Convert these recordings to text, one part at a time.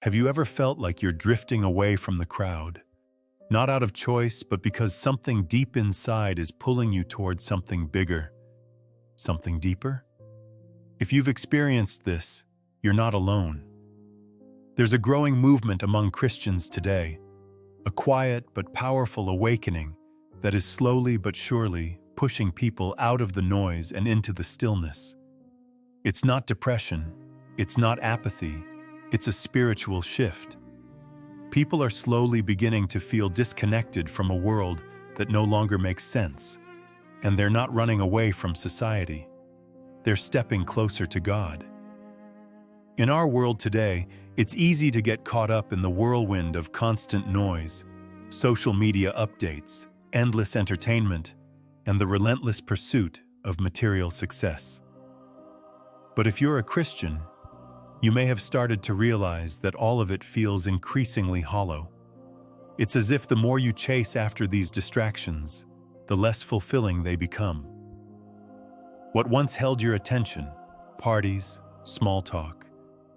Have you ever felt like you're drifting away from the crowd? Not out of choice, but because something deep inside is pulling you towards something bigger, something deeper? If you've experienced this, you're not alone. There's a growing movement among Christians today, a quiet but powerful awakening that is slowly but surely pushing people out of the noise and into the stillness. It's not depression, it's not apathy, it's a spiritual shift. People are slowly beginning to feel disconnected from a world that no longer makes sense, and they're not running away from society. They're stepping closer to God. In our world today, it's easy to get caught up in the whirlwind of constant noise, social media updates, endless entertainment, and the relentless pursuit of material success. But if you're a Christian, you may have started to realize that all of it feels increasingly hollow. It's as if the more you chase after these distractions, the less fulfilling they become. What once held your attention, parties, small talk,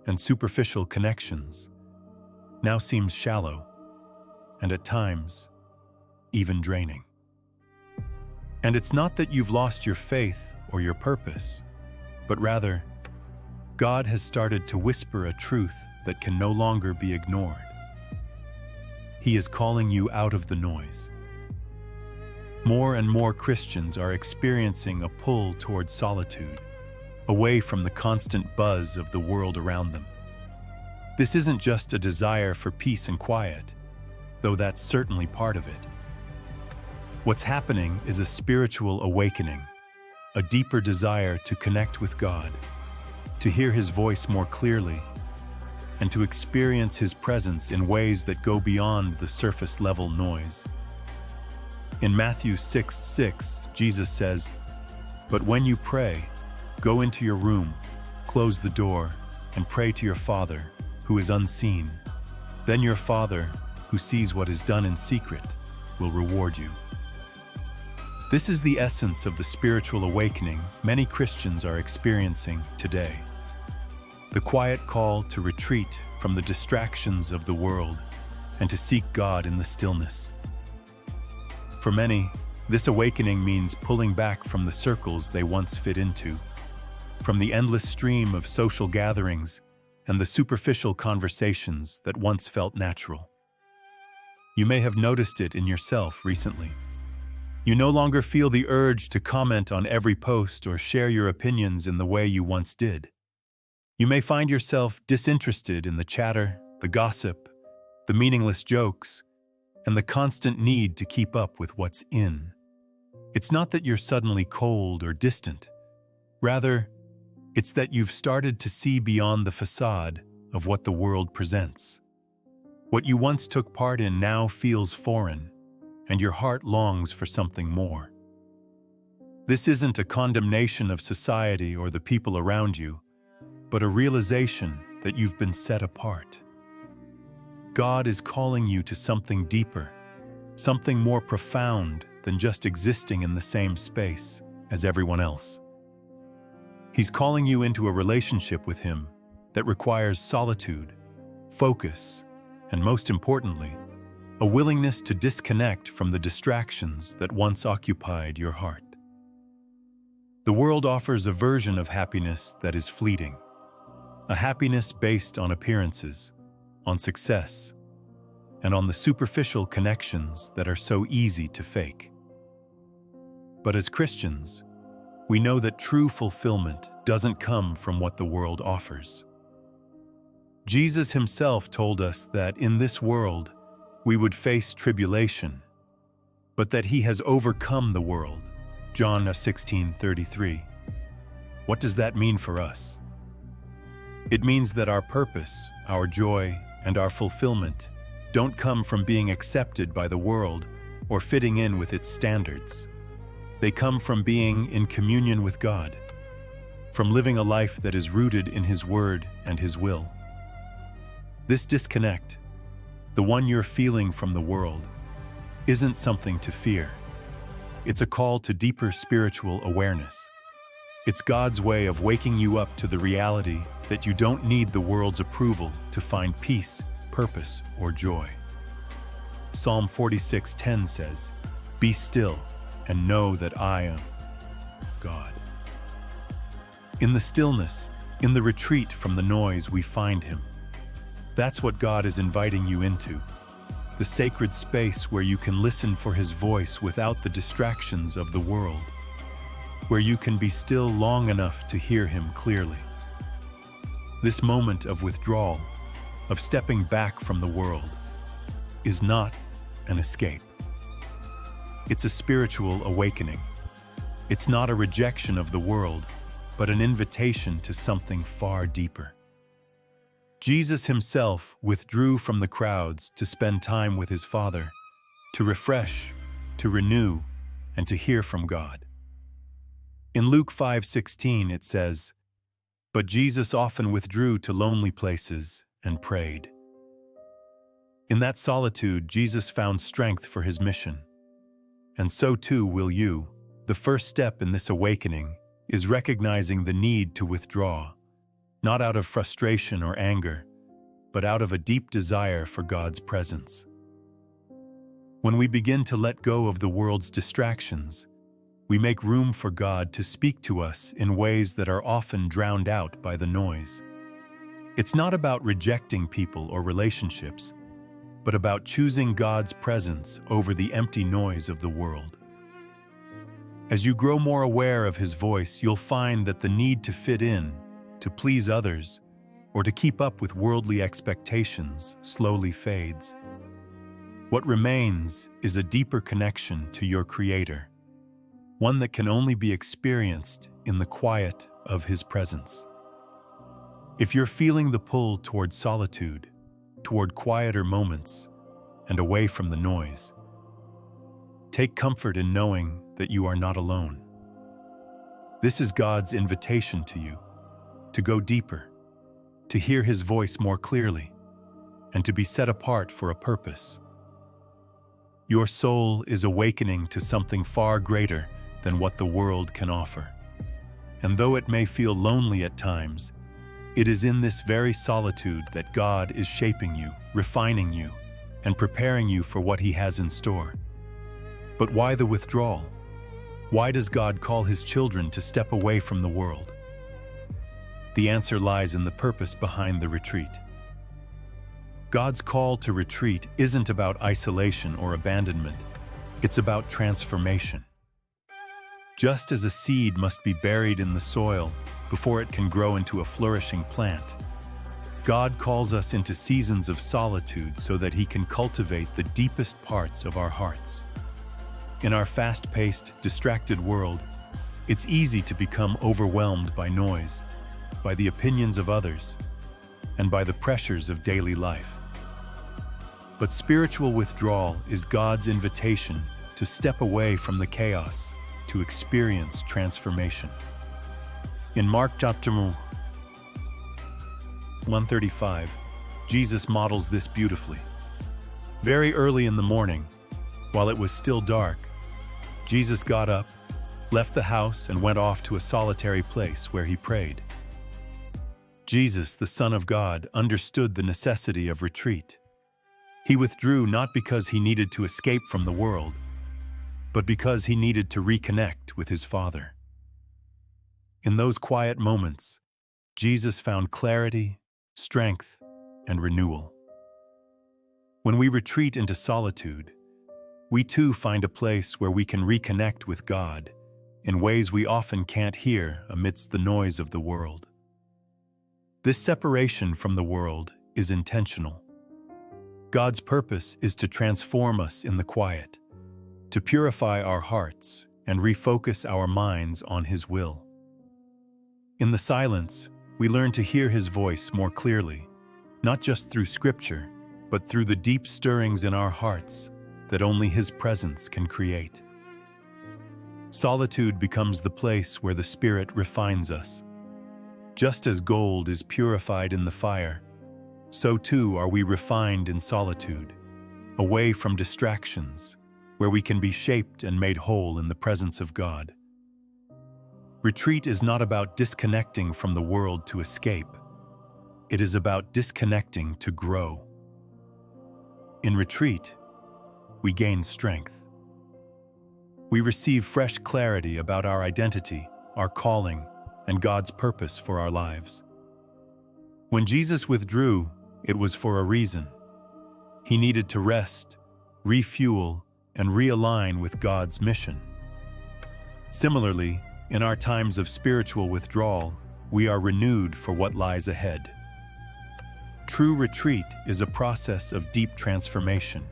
and superficial connections, now seems shallow, and at times, even draining. And it's not that you've lost your faith or your purpose, but rather, God has started to whisper a truth that can no longer be ignored. He is calling you out of the noise. More and more Christians are experiencing a pull toward solitude, away from the constant buzz of the world around them. This isn't just a desire for peace and quiet, though that's certainly part of it. What's happening is a spiritual awakening, a deeper desire to connect with God, to hear His voice more clearly, and to experience His presence in ways that go beyond the surface-level noise. In Matthew 6:6, Jesus says, "But when you pray, go into your room, close the door, and pray to your Father, who is unseen. Then your Father, who sees what is done in secret, will reward you." This is the essence of the spiritual awakening many Christians are experiencing today. The quiet call to retreat from the distractions of the world and to seek God in the stillness. For many, this awakening means pulling back from the circles they once fit into, from the endless stream of social gatherings and the superficial conversations that once felt natural. You may have noticed it in yourself recently. You no longer feel the urge to comment on every post or share your opinions in the way you once did. You may find yourself disinterested in the chatter, the gossip, the meaningless jokes, and the constant need to keep up with what's in. It's not that you're suddenly cold or distant. Rather, it's that you've started to see beyond the facade of what the world presents. What you once took part in now feels foreign, and your heart longs for something more. This isn't a condemnation of society or the people around you, but a realization that you've been set apart. God is calling you to something deeper, something more profound than just existing in the same space as everyone else. He's calling you into a relationship with Him that requires solitude, focus, and most importantly, a willingness to disconnect from the distractions that once occupied your heart. The world offers a version of happiness that is fleeting, a happiness based on appearances, on success, and on the superficial connections that are so easy to fake. But as Christians, we know that true fulfillment doesn't come from what the world offers. Jesus Himself told us that in this world we would face tribulation, but that He has overcome the world. John 16:33. What does that mean for us? It means that our purpose, our joy, and our fulfillment don't come from being accepted by the world or fitting in with its standards. They come from being in communion with God, from living a life that is rooted in His Word and His will. This disconnect, the one you're feeling from the world, isn't something to fear. It's a call to deeper spiritual awareness. It's God's way of waking you up to the reality that you don't need the world's approval to find peace, purpose, or joy. Psalm 46:10 says, "Be still and know that I am God." In the stillness, in the retreat from the noise, we find Him. That's what God is inviting you into, the sacred space where you can listen for His voice without the distractions of the world, where you can be still long enough to hear Him clearly. This moment of withdrawal, of stepping back from the world, is not an escape. It's a spiritual awakening. It's not a rejection of the world, but an invitation to something far deeper. Jesus Himself withdrew from the crowds to spend time with His Father, to refresh, to renew, and to hear from God. In Luke 5:16 it says, "But Jesus often withdrew to lonely places and prayed." In that solitude, Jesus found strength for His mission. And so too will you. The first step in this awakening is recognizing the need to withdraw, not out of frustration or anger, but out of a deep desire for God's presence. When we begin to let go of the world's distractions, we make room for God to speak to us in ways that are often drowned out by the noise. It's not about rejecting people or relationships, but about choosing God's presence over the empty noise of the world. As you grow more aware of His voice, you'll find that the need to fit in, to please others, or to keep up with worldly expectations slowly fades. What remains is a deeper connection to your Creator, one that can only be experienced in the quiet of His presence. If you're feeling the pull toward solitude, toward quieter moments, and away from the noise, take comfort in knowing that you are not alone. This is God's invitation to you, to go deeper, to hear His voice more clearly, and to be set apart for a purpose. Your soul is awakening to something far greater than what the world can offer. And though it may feel lonely at times, it is in this very solitude that God is shaping you, refining you, and preparing you for what He has in store. But why the withdrawal? Why does God call His children to step away from the world? The answer lies in the purpose behind the retreat. God's call to retreat isn't about isolation or abandonment. It's about transformation. Just as a seed must be buried in the soil before it can grow into a flourishing plant, God calls us into seasons of solitude so that He can cultivate the deepest parts of our hearts. In our fast-paced, distracted world, it's easy to become overwhelmed by noise, by the opinions of others, and by the pressures of daily life. But spiritual withdrawal is God's invitation to step away from the chaos, to experience transformation. In Mark chapter 135, Jesus models this beautifully. Very early in the morning, while it was still dark, Jesus got up, left the house, and went off to a solitary place where He prayed. Jesus, the Son of God, understood the necessity of retreat. He withdrew not because He needed to escape from the world, but because He needed to reconnect with His Father. In those quiet moments, Jesus found clarity, strength, and renewal. When we retreat into solitude, we too find a place where we can reconnect with God in ways we often can't hear amidst the noise of the world. This separation from the world is intentional. God's purpose is to transform us in the quiet, to purify our hearts and refocus our minds on His will. In the silence, we learn to hear His voice more clearly, not just through Scripture, but through the deep stirrings in our hearts that only His presence can create. Solitude becomes the place where the Spirit refines us. Just as gold is purified in the fire, so too are we refined in solitude, away from distractions, where we can be shaped and made whole in the presence of God. Retreat is not about disconnecting from the world to escape, It is about disconnecting to grow. In retreat, we gain strength. We receive fresh clarity about our identity, our calling, and God's purpose for our lives. When Jesus withdrew, it was for a reason. He needed to rest, refuel, and realign with God's mission. Similarly, in our times of spiritual withdrawal, we are renewed for what lies ahead. True retreat is a process of deep transformation.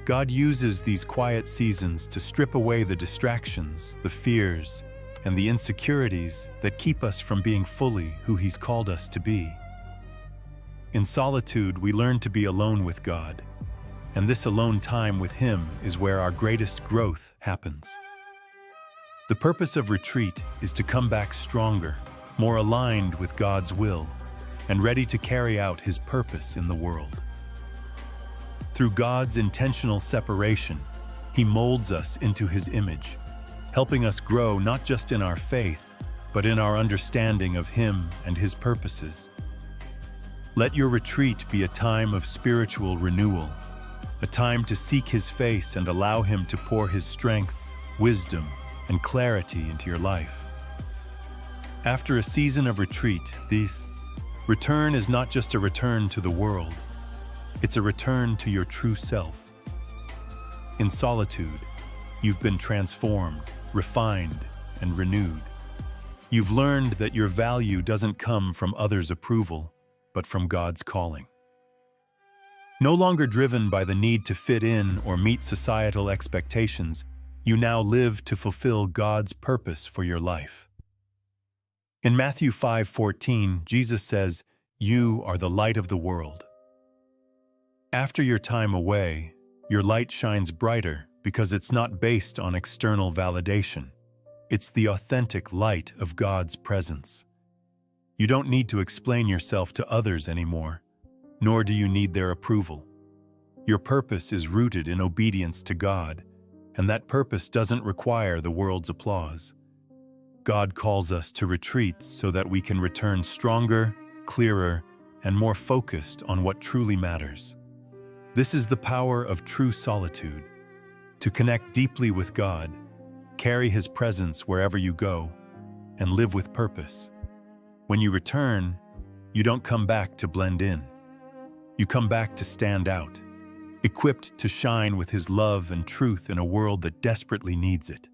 God uses these quiet seasons to strip away the distractions, the fears, and the insecurities that keep us from being fully who He's called us to be. In solitude, we learn to be alone with God, and this alone time with Him is where our greatest growth happens. The purpose of retreat is to come back stronger, more aligned with God's will, and ready to carry out His purpose in the world. Through God's intentional separation, He molds us into His image, helping us grow not just in our faith, but in our understanding of Him and His purposes. Let your retreat be a time of spiritual renewal, a time to seek His face and allow Him to pour His strength, wisdom, and clarity into your life. After a season of retreat, this return is not just a return to the world, it's a return to your true self. In solitude, you've been transformed, refined, and renewed. You've learned that your value doesn't come from others' approval, but from God's calling. No longer driven by the need to fit in or meet societal expectations, you now live to fulfill God's purpose for your life. In Matthew 5:14, Jesus says, "You are the light of the world." After your time away, your light shines brighter because it's not based on external validation. It's the authentic light of God's presence. You don't need to explain yourself to others anymore, nor do you need their approval. Your purpose is rooted in obedience to God, and that purpose doesn't require the world's applause. God calls us to retreat so that we can return stronger, clearer, and more focused on what truly matters. This is the power of true solitude, to connect deeply with God, carry His presence wherever you go, and live with purpose. When you return, you don't come back to blend in. You come back to stand out, equipped to shine with His love and truth in a world that desperately needs it.